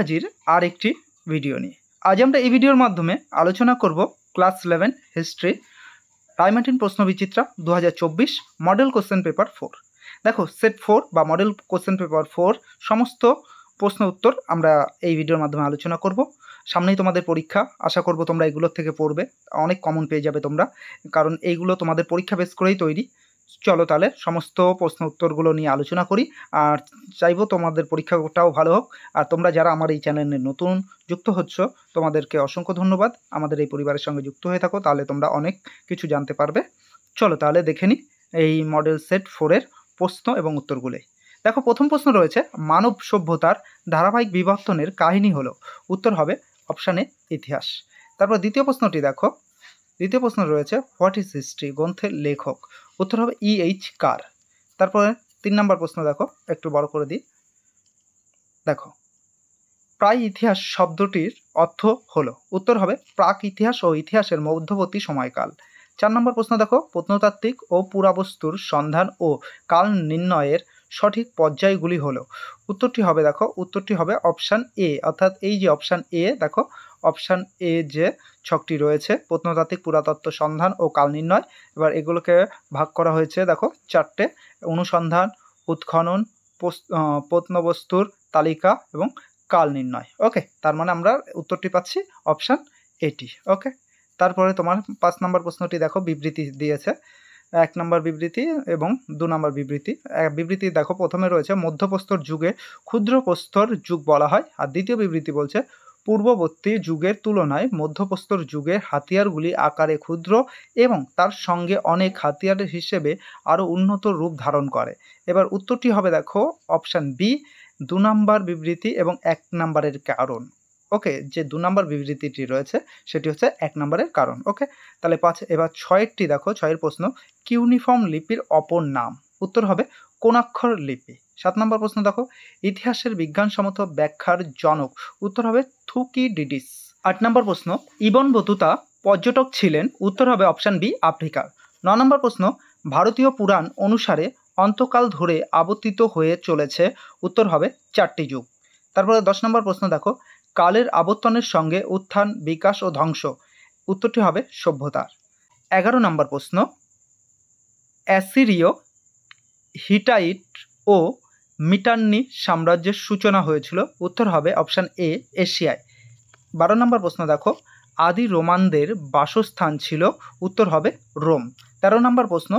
হাজির আর একটি ভিডিও নিয়ে। আজ আমরা এই ভিডিওর মাধ্যমে আলোচনা করব ক্লাস 11 হিস্ট্রি রায়মার্টিন প্রশ্নবিচিত্রা 2024 মডেল কোশ্চেন পেপার 4। দেখো, সেট 4 বা মডেল কোশ্চেন পেপার 4 সমস্ত প্রশ্ন উত্তর আমরা এই ভিডিওর মাধ্যমে আলোচনা করব। সামনেই তোমাদের পরীক্ষা, আশা করব তোমরা এগুলোর থেকে পড়বে, অনেক কমন পেয়ে যাবে তোমরা, কারণ এইগুলো তোমাদের পরীক্ষা বেস করেই তৈরি। চলো তাহলে সমস্ত প্রশ্ন উত্তরগুলো নিয়ে আলোচনা করি, আর চাইবো তোমাদের পরীক্ষাটাও ভালো হোক। আর তোমরা যারা আমার এই চ্যানেলে নতুন যুক্ত হচ্ছ, তোমাদেরকে অসংখ্য ধন্যবাদ। আমাদের এই পরিবারের সঙ্গে যুক্ত হয়ে থাকো, তাহলে তোমরা অনেক কিছু জানতে পারবে। চলো তাহলে দেখে নিই এই মডেল সেট 4-এর প্রশ্ন এবং উত্তরগুলি। দেখো, প্রথম প্রশ্ন রয়েছে, মানব সভ্যতার ধারাবাহিক বিবর্তনের কাহিনী হলো। উত্তর হবে অপশান এ ইতিহাস। তারপর দ্বিতীয় প্রশ্নটি দেখো, দ্বিতীয় প্রশ্ন রয়েছে, হোয়াট ইজ হিস্ট্রি গ্রন্থের লেখক। উত্তর হবে E.H. কার। তারপরে 3 নম্বর প্রশ্ন দেখো, একটু বড় করে দিই। দেখো, প্রাক ইতিহাস শব্দটির অর্থ হলো। উত্তর হবে প্রাক ইতিহাস ও ইতিহাসের মধ্যবর্তী সময়কাল। 4 নম্বর প্রশ্ন দেখো, প্রত্নতাত্ত্বিক ও পুরাবস্তুর সন্ধান ও কাল নির্ণয়ের সঠিক পর্যায়গুলি হলো। উত্তরটি হবে, দেখো উত্তরটি হবে অপশান এ, অর্থাৎ এই যে অপশান এ, দেখো অপশান এ যে ছকটি রয়েছে, প্রত্নতাত্ত্বিক, পুরাতত্ত্ব সন্ধান ও কাল নির্ণয়। এবার এগুলোকে ভাগ করা হয়েছে দেখো 4টে: অনুসন্ধান, উৎখনন, প্রত্নবস্তুর তালিকা এবং কাল নির্ণয়। ওকে, তার মানে আমরা উত্তরটি পাচ্ছি অপশান এটি। ওকে, তারপরে তোমার 5 নম্বর প্রশ্নটি দেখো, বিবৃতি দিয়েছে। 1 নম্বর বিবৃতি এবং 2 নম্বর বিবৃতি। বিবৃতি দেখো, প্রথমে রয়েছে মধ্যপ্রস্তর যুগে ক্ষুদ্র প্রস্তর যুগ বলা হয়, আর দ্বিতীয় বিবৃতি বলছে পূর্ববর্তী যুগের তুলনায় মধ্যপ্রস্তর যুগের হাতিয়ারগুলি আকারে ক্ষুদ্র এবং তার সঙ্গে অনেক হাতিয়ারের হিসেবে আরও উন্নত রূপ ধারণ করে। এবার উত্তরটি হবে দেখো অপশান বি, 2 নম্বর বিবৃতি এবং 1 নম্বরের কারণ। ওকে, যে 2 নম্বর বিবৃতিটি রয়েছে সেটি হচ্ছে 1 নম্বরের কারণ। ওকে, তাহলে 5। এবার 6এরটি দেখো, 6এর প্রশ্ন, কিউনিফর্ম লিপির অপর নাম। উত্তর হবে কোণাক্ষর লিপি। 7 নম্বর প্রশ্ন দেখো, ইতিহাসের বিজ্ঞানসম্মত ব্যাখ্যার জনক। উত্তর হবে থুকিডিডিস। 8 নম্বর প্রশ্ন, ইবন বতুতা পর্যটক ছিলেন। উত্তর হবে অপশান বি, আফ্রিকার। 9 নম্বর প্রশ্ন, ভারতীয় পুরাণ অনুসারে অন্তকাল ধরে আবর্তিত হয়ে চলেছে। উত্তর হবে 4টি যুগ। তারপরে 10 নম্বর প্রশ্ন দেখো, কালের আবর্তনের সঙ্গে উত্থান, বিকাশ ও ধ্বংস। উত্তরটি হবে সভ্যতার। 11 নম্বর প্রশ্ন, অ্যাসিরীয়, হিটাইট ও মিটান্নি সাম্রাজ্যের সূচনা হয়েছিল। উত্তর হবে অপশান এ, এশিয়ায়। 12 নম্বর প্রশ্ন দেখো, আদি রোমানদের বাসস্থান ছিল। উত্তর হবে রোম। 13 নম্বর প্রশ্ন,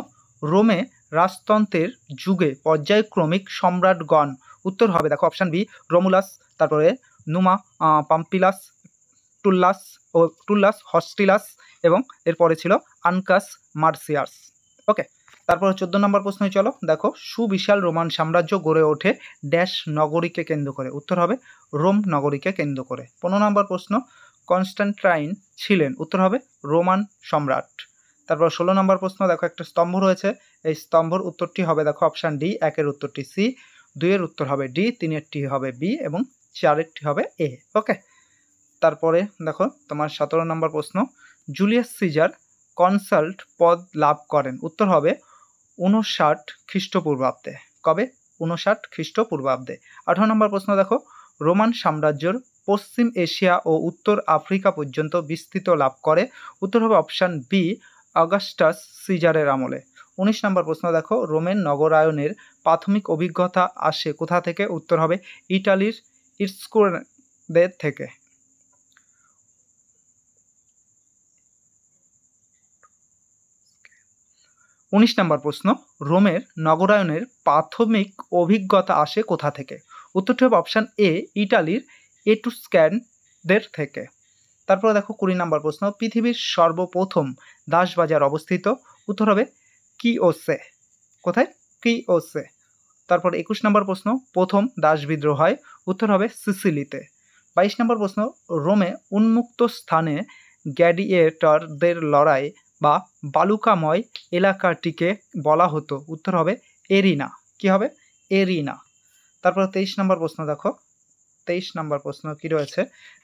রোমে রাজতন্ত্রের যুগে পর্যায়ক্রমিক সম্রাটগণ। উত্তর হবে দেখো অপশান বি, রোমুলাস, তারপরে নুমা, পাম্পিলাস, টুল্লাস, হস্টিলাস এবং এরপরে ছিল আনকাস মার্সিয়াস। ওকে, তারপর 14 নম্বর প্রশ্নে চলো। দেখো, সুবিশাল রোমান সাম্রাজ্য গড়ে ওঠে ড্যাশ নগরীকে কেন্দ্র করে। উত্তর হবে রোম নগরীকে কেন্দ্র করে। 15 নম্বর প্রশ্ন, কনস্ট্যান্টাইন ছিলেন। উত্তর হবে রোমান সম্রাট। তারপর 16 নম্বর প্রশ্ন দেখো, একটা স্তম্ভ রয়েছে, এই স্তম্ভর উত্তরটি হবে দেখো অপশান ডি, 1-এর উত্তরটি সি, 2-এর উত্তর হবে ডি, 3-এরটি হবে বি এবং 4-এরটি হবে এ। ওকে, তারপরে দেখো তোমার 17 নম্বর প্রশ্ন, জুলিয়াস সিজার কনসাল্ট পদ লাভ করেন। উত্তর হবে 59 খ্রিস্টপূর্বাব্দে। কবে? 59 খ্রিস্টপূর্বাব্দে। 18 নম্বর প্রশ্ন দেখো, রোমান সাম্রাজ্যের পশ্চিম এশিয়া ও উত্তর আফ্রিকা পর্যন্ত বিস্তৃত লাভ করে। উত্তর হবে অপশান বি, অগাস্টাস সিজারের আমলে। 19 নম্বর প্রশ্ন দেখো, রোমের নগরায়নের প্রাথমিক অভিজ্ঞতা আসে কোথা থেকে। উত্তর হবে ইটালির ইটস্কুদের থেকে। 19 নম্বর প্রশ্ন, রোমের নগরায়নের প্রাথমিক অভিজ্ঞতা আসে কোথা থেকে। উত্তরটি হবে অপশান এ, ইটালির এটুস্ক্যানদের থেকে। তারপরে দেখো 20 নম্বর প্রশ্ন, পৃথিবীর সর্বপ্রথম দাসবাজার অবস্থিত। উত্তর হবে কিওসে। কোথায়? কিওসে। তারপর 21 নম্বর প্রশ্ন, প্রথম দাস বিদ্রোহ হয়। উত্তর হবে সিসিলিতে। 22 নম্বর প্রশ্ন, রোমে উন্মুক্ত স্থানে গ্ল্যাডিয়েটরদের লড়াই বা বালুকাময় এলাকাটিকে বলা হতো। উত্তর হবে এরিনা। কি হবে? এরিনা। তারপর 23 নম্বর প্রশ্ন দেখো, 23 নম্বর প্রশ্ন কি রয়েছে,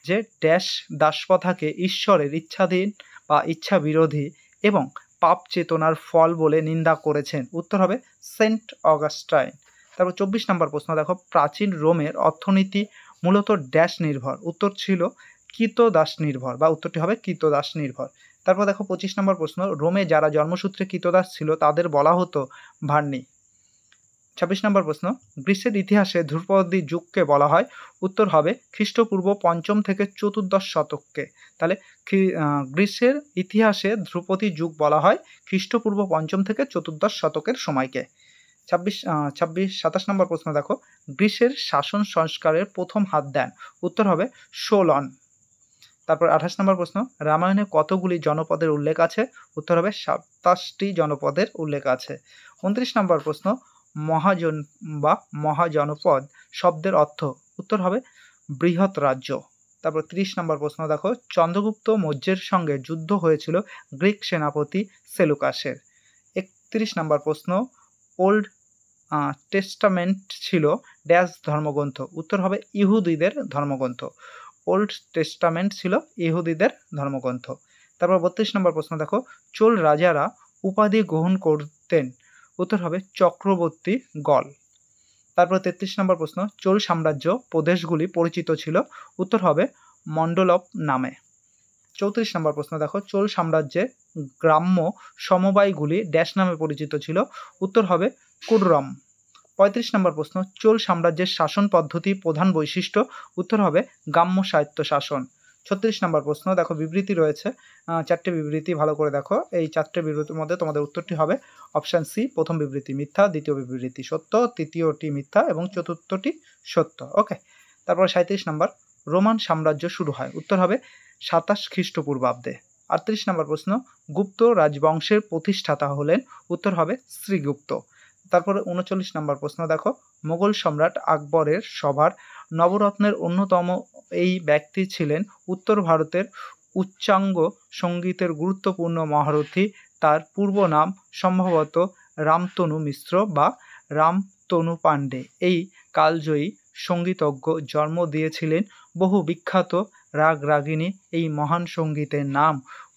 যে ড্যাশ দাসপ্রথাকে ঈশ্বরের ইচ্ছাধীন বা ইচ্ছা বিরোধী এবং পাপ চেতনার ফল বলে নিন্দা করেছেন। উত্তর হবে সেন্ট অগাস্টাইন। তারপর 24 নম্বর প্রশ্ন দেখো, প্রাচীন রোমের অর্থনীতি মূলত ড্যাশ নির্ভর, উত্তর ছিল কৃতদাস নির্ভর, বা উত্তরটি হবে কৃতদাস নির্ভর। তারপর দেখো 25 নম্বর প্রশ্ন, রোমে যারা জন্মসূত্রে কৃতদাস ছিল তাদের বলা হতো ভার্নি। 26 নম্বর প্রশ্ন, গ্রীসের ইতিহাসে ধ্রুপদী যুগকে বলা হয়, উত্তর হবে খ্রিস্টপূর্ব 5ম থেকে 14দশ শতককে। তাহলে গ্রীসের ইতিহাসে ধ্রুপদী যুগ বলা হয় খ্রিস্টপূর্ব 5ম থেকে 14দশ শতকের সময়কে। 27 নম্বর প্রশ্ন দেখো, গ্রীসের শাসন সংস্কারের প্রথম হাত দেন, উত্তর হবে সোলন। তারপর 28 নম্বর প্রশ্ন, রামায়ণে কতগুলি জনপদের উল্লেখ আছে, উত্তর হবে 27টি জনপদের উল্লেখ আছে। 29 নম্বর প্রশ্ন, মহাজন বা মহাজনপদ শব্দের অর্থ, উত্তর হবে বৃহৎ রাজ্য। তারপর 30 নম্বর প্রশ্ন দেখো, চন্দ্রগুপ্ত মৌর্যের সঙ্গে যুদ্ধ হয়েছিল গ্রিক সেনাপতি সেলুকাসের। 31 নম্বর প্রশ্ন, ওল্ড টেস্টামেন্ট ছিল ড্যাশ ধর্মগ্রন্থ, উত্তর হবে ইহুদিদের ধর্মগ্রন্থ। ওল্ড টেস্টামেন্ট ছিল ইহুদিদের ধর্মগ্রন্থ। তারপর 32 নম্বর প্রশ্ন দেখো, চোল রাজারা উপাধি গ্রহণ করতেন, উত্তর হবে চক্রবর্তী গল। তারপর 33 নম্বর প্রশ্ন, চোল সাম্রাজ্য প্রদেশগুলি পরিচিত ছিল, উত্তর হবে মন্ডলপ নামে। 34 নম্বর প্রশ্ন দেখো, চোল সাম্রাজ্যের গ্রাম্য সমবায়গুলি ড্যাশ নামে পরিচিত ছিল, উত্তর হবে কুডরম। 35 নম্বর প্রশ্ন, চোল সাম্রাজ্যের শাসন পদ্ধতি প্রধান বৈশিষ্ট্য, উত্তর হবে গ্রাম্য স্বায়ত্ত শাসন। 36 নম্বর প্রশ্ন দেখো, বিবৃতি রয়েছে 4টে বিবৃতি, ভালো করে দেখো। এই 4টে বিবৃতির মধ্যে তোমাদের উত্তরটি হবে অপশান সি, প্রথম বিবৃতি মিথ্যা, দ্বিতীয় বিবৃতি সত্য, তৃতীয়টি মিথ্যা এবং চতুর্থটি সত্য। ওকে। তারপর 37 নম্বর, রোমান সাম্রাজ্য শুরু হয়, উত্তর হবে 27 খ্রিস্টপূর্বাব্দে। 38 নম্বর প্রশ্ন, গুপ্ত রাজবংশের প্রতিষ্ঠাতা হলেন, উত্তর হবে শ্রীগুপ্ত। তারপরে 39 নম্বর প্রশ্ন দেখো, মোগল সম্রাট আকবরের সভার নবরত্নের অন্যতম এই ব্যক্তি ছিলেন উত্তর ভারতের উচ্চাঙ্গ সঙ্গীতের গুরুত্বপূর্ণ মহারথী, তার পূর্ব নাম সম্ভবত রামতনু মিশ্র বা রামতনু পাণ্ডে। এই কালজয়ী সঙ্গীতজ্ঞ জন্ম দিয়েছিলেন বহু বিখ্যাত রাগ রাগিনী। এই মহান সঙ্গীতের নাম,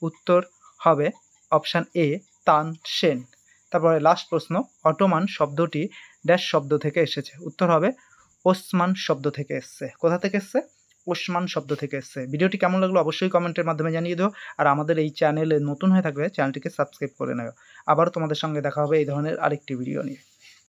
উত্তর হবে অপশান এ তানসেন। তারপরে লাস্ট প্রশ্ন, অটোমান শব্দটি ড্যাশ শব্দ থেকে এসেছে, উত্তর হবে ওসমান শব্দ থেকে এসছে। কোথা থেকে এসছে? ওসমান শব্দ থেকে এসছে। ভিডিওটি কেমন লাগলো অবশ্যই কমেন্টের মাধ্যমে জানিয়ে দিও। আর আমাদের এই চ্যানেলে নতুন হয়ে থাকবে চ্যানেলটিকে সাবস্ক্রাইব করে নেও। আবারও তোমাদের সঙ্গে দেখা হবে এই ধরনের আরেকটি ভিডিও নিয়ে।